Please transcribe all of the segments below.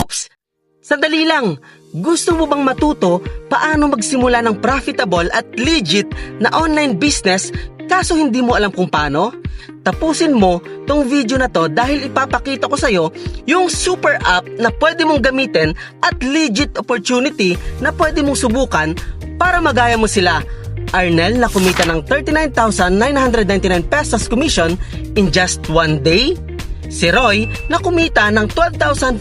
Oops! Sandali lang! Gusto mo bang matuto paano magsimula ng profitable at legit na online business kaso hindi mo alam kung paano? Tapusin mo tong video na to dahil ipapakita ko sa'yo yung super app na pwede mong gamitin at legit opportunity na pwede mong subukan para magaya mo sila. Arnel na kumita ng 39,999 pesos commission in just one day. Si Roy na kumita ng 12,499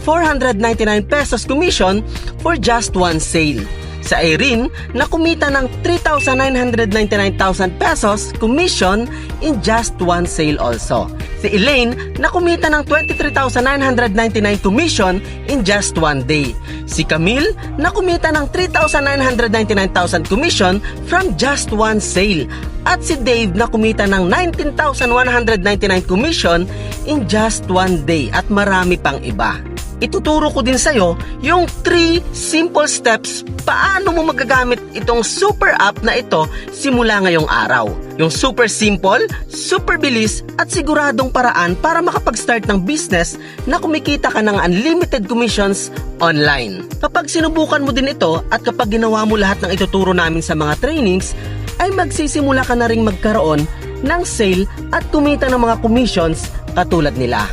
pesos commission for just one sale. Si Irene na kumita ng 3,999,000 pesos commission in just one sale also. Si Elaine na kumita ng 23,999 commission in just one day. Si Camille na kumita ng 3,999,000 commission from just one sale. At si Dave na kumita ng 19,199 commission in just one day at marami pang iba. Ituturo ko din sa'yo yung 3 simple steps paano mo magagamit itong super app na ito simula ngayong araw. Yung super simple, super bilis at siguradong paraan para makapag-start ng business na kumikita ka ng unlimited commissions online. Kapag sinubukan mo din ito at kapag ginawa mo lahat ng ituturo namin sa mga trainings, ay magsisimula ka na ring magkaroon ng sale at kumita ng mga commissions katulad nila.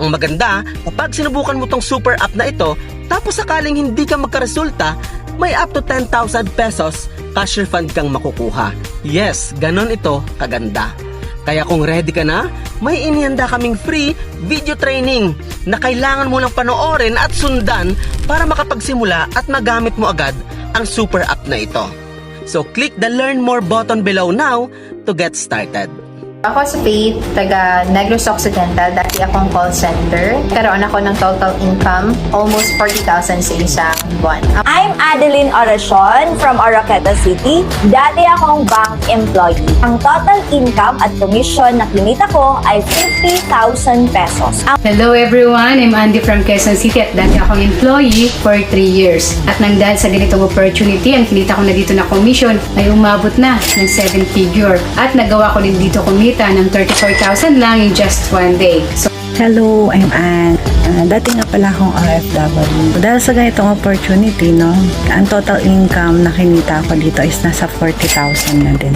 Ang maganda, kapag sinubukan mo tong super app na ito, tapos sakaling hindi ka magkaresulta, may up to 10,000 pesos cash refund kang makukuha. Yes, ganon ito kaganda. Kaya kung ready ka na, may inihanda kaming free video training na kailangan mo lang panoorin at sundan para makapagsimula at magamit mo agad ang super app na ito. So click the learn more button below now to get started. Ako si Faith, taga Negros Occidental, dati akong call center. Karoon ako ng total income, almost 40,000 sa isang buwan. I'm Adeline Oracion from Oroqueta City. Dati akong bank employee. Ang total income at commission na kinita ko ay 50,000 pesos. Hello everyone, I'm Andy from Quezon City at dati akong employee for 3 years. At nang dahil sa ganitong opportunity, ang kinita ko na dito na commission ay umabot na ng 7 figure. At nagawa ko din dito kumita ng 34,000 lang in just one day. So, hello, I'm Ann. Dati nga pala akong OFW. Dahil sa ganitong opportunity, no, ang total income na kinita ko dito is nasa 40,000 na din.